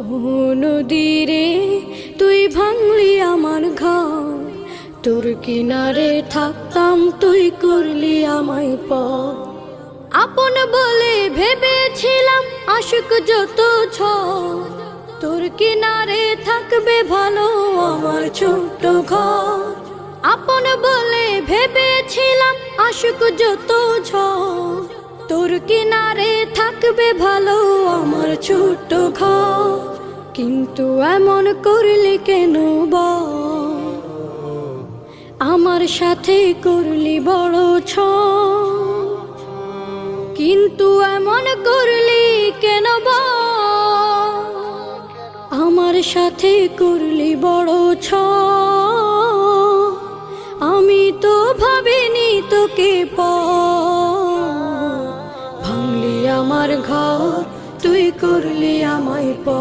ও নদীরে তুই ভাঙলি আমার ঘর, তোর কিনারে থাকতাম তুই করলি আমায় পর। আপন বলে ভেবেছিলাম আশুক যত ঝড়, তোর কিনারে থাকবে ভালো আমার ছোট্ট ঘর। আপন বলে ভেবেছিলাম আশুক যত ঝড়, তোর কিনারে থাকবে ভালো আমার ছোট্ট ঘর। কিন্তু এমন করলি কেন বল, আমার সাথে করলি বড় ছল। কিন্তু এমন করলি কেন বল, আমার সাথে করলি বড় ছল। আমি তো ভাবিনি তোকে ভাঙলি আমার ঘর, তুই করলি আমায় পর।